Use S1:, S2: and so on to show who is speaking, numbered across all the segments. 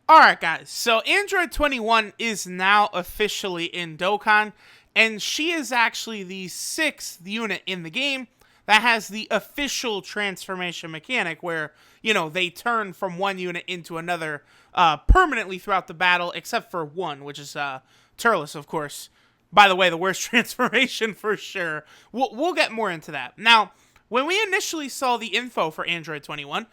S1: Alright guys, so Android 21 is now officially in Dokkan, and she is actually the 6th unit in the game that has the official transformation mechanic where, they turn from one unit into another permanently throughout the battle, except for one, which is Turles, of course. By the way, the worst transformation for sure. We'll get more into that. Now, when we initially saw the info for Android 21,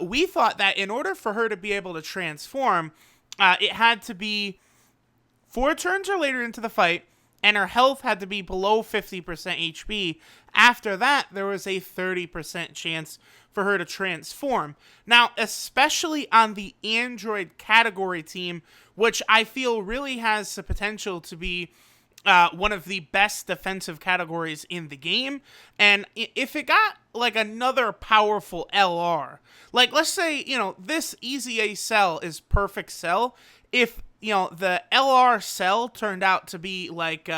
S1: we thought that in order for her to be able to transform, it had to be 4 turns or later into the fight, and her health had to be below 50% HP. After that, there was a 30% chance for her to transform. Now, especially on the Android category team, which I feel really has the potential to be one of the best defensive categories in the game, and if it got like another powerful LR, like let's say, this Easy A cell is perfect cell, if, the LR cell turned out to be like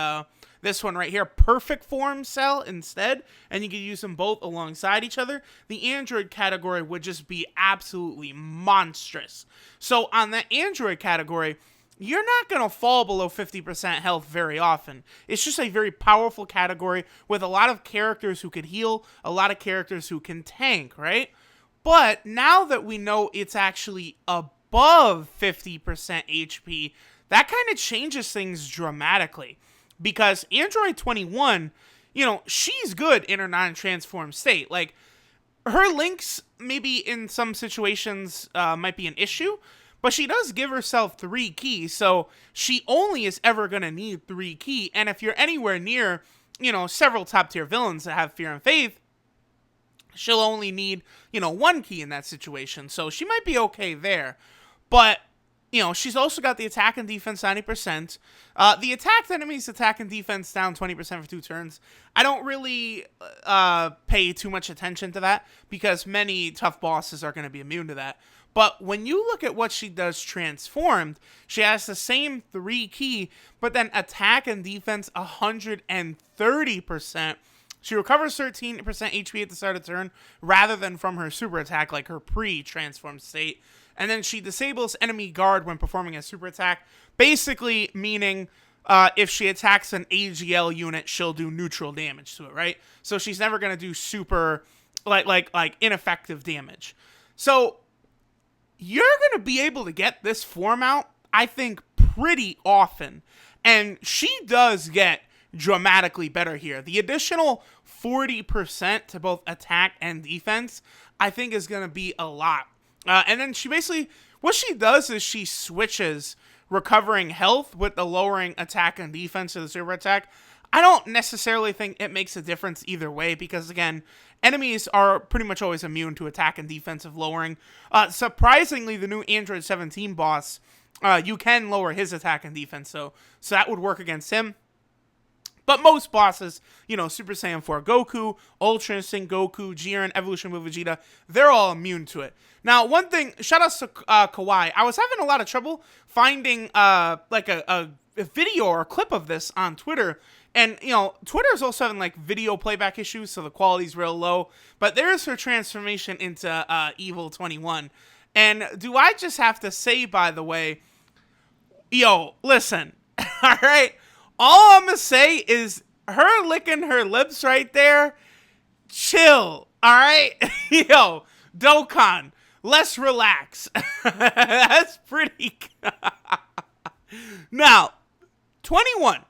S1: this one right here, perfect form cell instead, and you could use them both alongside each other, the Android category would just be absolutely monstrous. So on the Android category, you're not going to fall below 50% health very often. It's just a very powerful category with a lot of characters who can heal, a lot of characters who can tank, right? But now that we know it's actually above 50% HP, that kind of changes things dramatically. Because Android 21, she's good in her non-transformed state. Like, her links maybe in some situations might be an issue, but she does give herself 3 keys, so she only is ever going to need 3 keys. And if you're anywhere near, several top-tier villains that have Fear and Faith, she'll only need, 1 key in that situation. So she might be okay there. But, she's also got the attack and defense 90%. The attacked enemies attack and defense down 20% for 2 turns. I don't really pay too much attention to that because many tough bosses are going to be immune to that. But when you look at what she does transformed, she has the same 3 key, but then attack and defense 130%. She recovers 13% HP at the start of the turn, rather than from her super attack, like her pre-transformed state. And then she disables enemy guard when performing a super attack, basically meaning if she attacks an AGL unit, she'll do neutral damage to it, right? So she's never going to do super, like ineffective damage. So you're going to be able to get this form out, I think, pretty often. And she does get dramatically better here. The additional 40% to both attack and defense, I think, is going to be a lot. And then she basically, what she does is she switches recovering health with the lowering attack and defense of the super attack. I don't necessarily think it makes a difference either way because, again, enemies are pretty much always immune to attack and defensive lowering. Surprisingly, the new Android 17 boss, you can lower his attack and defense, so that would work against him. But most bosses, Super Saiyan 4 Goku, Ultra Instinct Goku, Jiren, Evolution Move Vegeta, they're all immune to it. Now, one thing, shout out to Kawaii. I was having a lot of trouble finding like a video or a clip of this on Twitter. And, Twitter is also having like video playback issues, so the quality's real low. But there's her transformation into Evil 21. And do I just have to say, by the way, listen, all right? All I'm going to say is her licking her lips right there, chill, all right? Dokkan, let's relax. That's pretty Now, 21,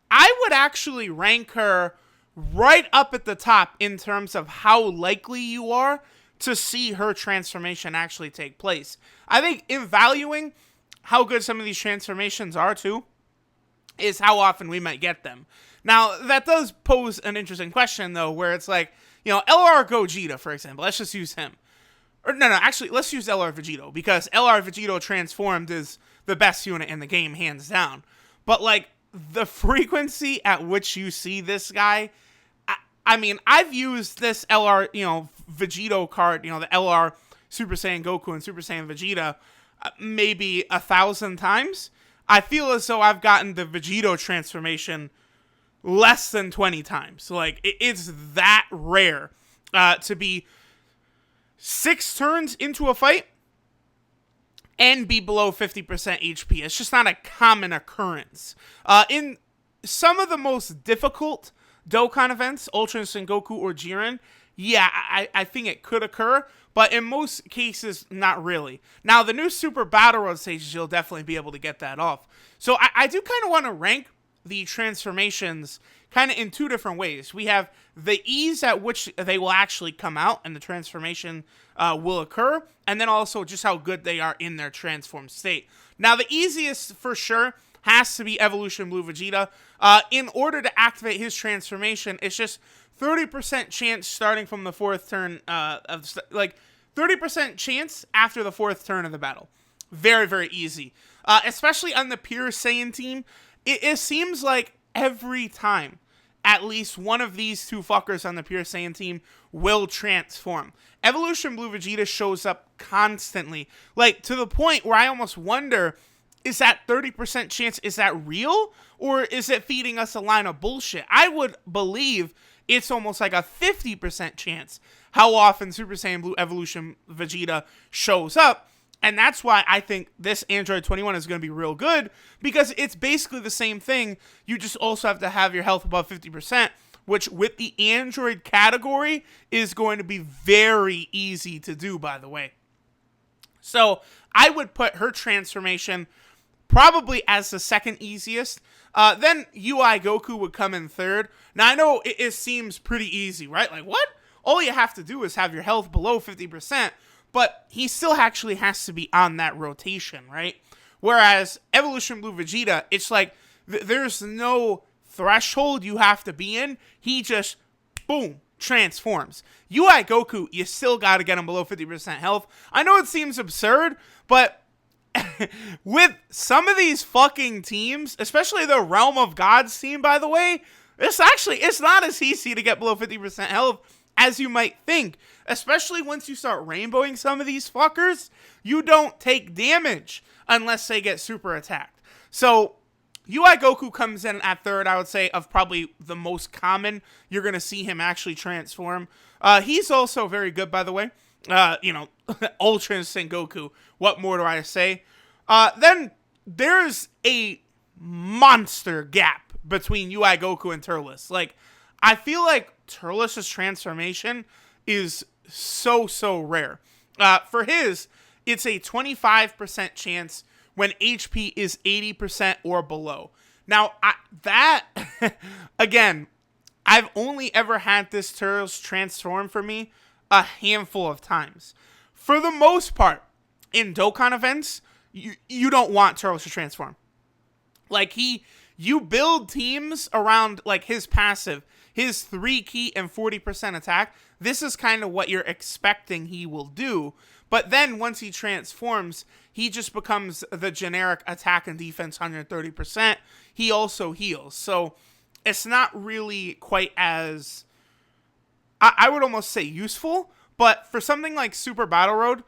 S1: I would actually rank her right up at the top in terms of how likely you are to see her transformation actually take place. I think in valuing how good some of these transformations are, too, is how often we might get them. Now, that does pose an interesting question, though, where it's like, LR Gogeta, for example. Let's just use him. Or, no, actually, let's use LR Vegito, because LR Vegito transformed is the best unit in the game, hands down. But, like, the frequency at which you see this guy, I mean, I've used this LR, Vegito card, the LR Super Saiyan Goku and Super Saiyan Vegeta, maybe 1,000 times. I feel as though I've gotten the Vegito transformation less than 20 times. Like, it's that rare to be 6 turns into a fight and be below 50% HP. It's just not a common occurrence. In some of the most difficult Dokkan events, Ultra Instinct Goku or Jiren, yeah, I think it could occur, but in most cases, not really. Now, the new Super Battle Road stages, you'll definitely be able to get that off. So I do kind of want to rank the transformations kind of in two different ways. We have the ease at which they will actually come out and the transformation will occur, and then also just how good they are in their transformed state. Now, the easiest for sure has to be Evolution Blue Vegeta. In order to activate his transformation, it's just 30% chance starting from the fourth turn, 30% chance after the fourth turn of the battle. Very, very easy. Especially on the Pure Saiyan team, it seems like every time at least one of these two fuckers on the Pure Saiyan team will transform. Evolution Blue Vegeta shows up constantly, like to the point where I almost wonder, is that 30% chance, is that real? Or is it feeding us a line of bullshit? I would believe it's almost like a 50% chance how often Super Saiyan Blue Evolution Vegeta shows up. And that's why I think this Android 21 is going to be real good, because it's basically the same thing. You just also have to have your health above 50%, which with the Android category is going to be very easy to do, by the way. So I would put her transformation probably as the second easiest. Then UI Goku would come in third. Now, I know it seems pretty easy, right? Like, what? All you have to do is have your health below 50%. But he still actually has to be on that rotation, right? Whereas Evolution Blue Vegeta, it's like there's no threshold you have to be in. He just, boom, transforms. UI Goku, you still got to get him below 50% health. I know it seems absurd, but with some of these fucking teams, especially the Realm of Gods team, by the way, it's not as easy to get below 50% health as you might think. Especially once you start rainbowing some of these fuckers, you don't take damage unless they get super attacked. So, UI Goku comes in at third, I would say, of probably the most common. You're going to see him actually transform. He's also very good, by the way. Ultra Instinct Goku. What more do I say? Then there's a monster gap between UI Goku and Turles. Like, I feel like Turles' transformation is so rare. For his, it's a 25% chance when HP is 80% or below. Now, again, I've only ever had this Turles transform for me a handful of times. For the most part, in Dokkan events, you don't want Turles to transform. Like, you build teams around, like, his passive, his 3 key and 40% attack. This is kind of what you're expecting he will do. But then once he transforms, he just becomes the generic attack and defense 130%. He also heals. So it's not really quite as, I would almost say useful. But for something like Super Battle Road,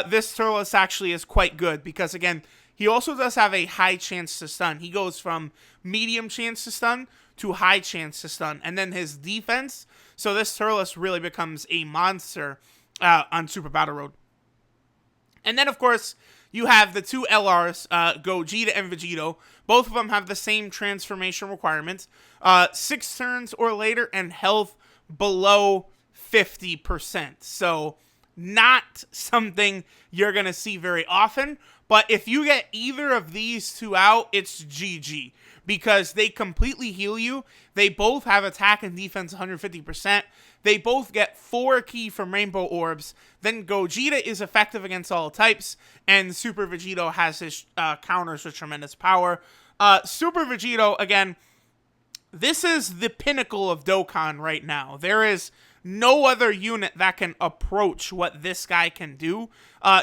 S1: this Turles actually is quite good. Because again, he also does have a high chance to stun. He goes from medium chance to stun to high chance to stun. And then his defense, so this Turles really becomes a monster on Super Battle Road. And then, of course, you have the two LRs, Gogeta and Vegito. Both of them have the same transformation requirements. 6 turns or later and health below 50%. So, not something you're going to see very often. But if you get either of these two out, it's GG. Because they completely heal you. They both have attack and defense 150%. They both get 4 key from Rainbow Orbs. Then Gogeta is effective against all types. And Super Vegito has his counters with tremendous power. Super Vegito, again, this is the pinnacle of Dokkan right now. There is no other unit that can approach what this guy can do.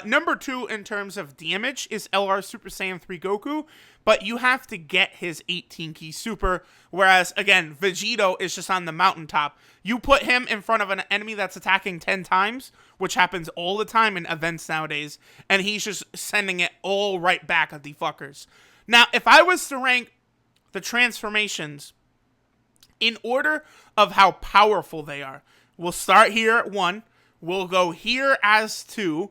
S1: Number 2 in terms of damage is LR Super Saiyan 3 Goku, but you have to get his 18 key super, whereas, again, Vegito is just on the mountaintop. You put him in front of an enemy that's attacking 10 times, which happens all the time in events nowadays, and he's just sending it all right back at the fuckers. Now, if I was to rank the transformations in order of how powerful they are, we'll start here at 1. We'll go here as 2.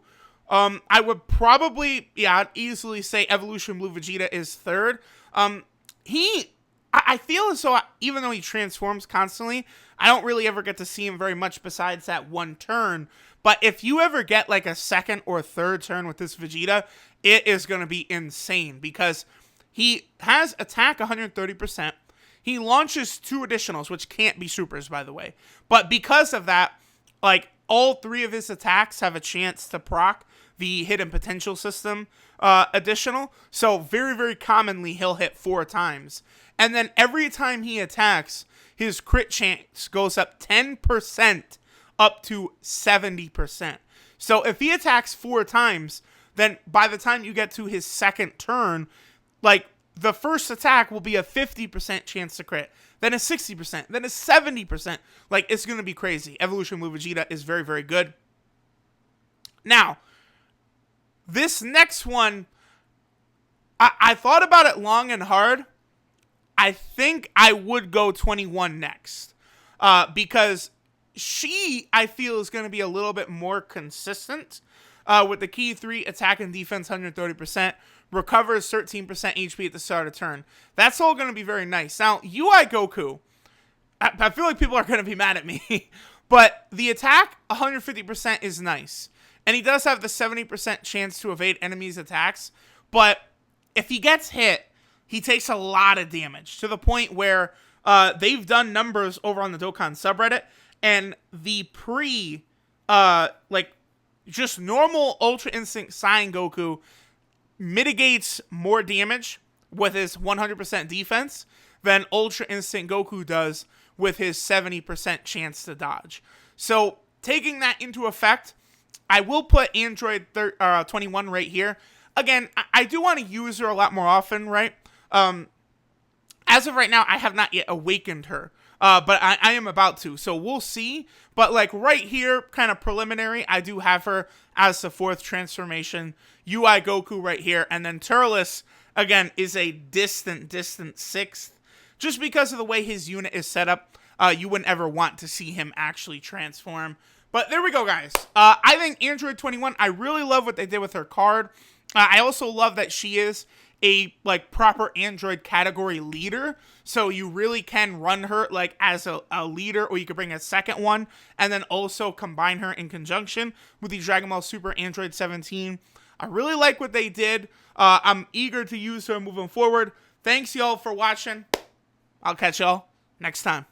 S1: I would probably, I'd easily say Evolution Blue Vegeta is third. I feel as though even though he transforms constantly, I don't really ever get to see him very much besides that one turn. But if you ever get like a second or third turn with this Vegeta, it is going to be insane because he has attack 130%. He launches 2 additionals, which can't be supers, by the way. But because of that, like, all 3 of his attacks have a chance to proc the hidden potential system additional. So very, very commonly, he'll hit 4 times. And then every time he attacks, his crit chance goes up 10% up to 70%. So if he attacks 4 times, then by the time you get to his second turn, like, the first attack will be a 50% chance to crit, then a 60%, then a 70%. Like, it's going to be crazy. Evolution Blue Vegeta is very, very good. Now, this next one, I thought about it long and hard. I think I would go 21 next. Because she, I feel, is going to be a little bit more consistent. With the key 3, attack and defense 130%. Recovers 13% HP at the start of turn. That's all going to be very nice. Now, UI Goku, I feel like people are going to be mad at me, but the attack 150% is nice. And he does have the 70% chance to evade enemies' attacks, but if he gets hit, he takes a lot of damage, to the point where they've done numbers over on the Dokkan subreddit, and the just normal Ultra Instinct Saiyan Goku mitigates more damage with his 100% defense than Ultra Instinct Goku does with his 70% chance to dodge. So, taking that into effect, I will put Android 21 right here. Again, I do want to use her a lot more often, right? As of right now, I have not yet awakened her. But I am about to, so we'll see. But, like, right here, kind of preliminary, I do have her as the 4th transformation. UI Goku right here. And then Turles, again, is a distant 6th. Just because of the way his unit is set up, you wouldn't ever want to see him actually transform. But there we go, guys. I think Android 21, I really love what they did with her card. I also love that she is a, like, proper Android category leader, so you really can run her, like, as a leader, or you could bring a second one, and then also combine her in conjunction with the Dragon Ball Super Android 17. I really like what they did. I'm eager to use her moving forward. Thanks, y'all, for watching. I'll catch y'all next time.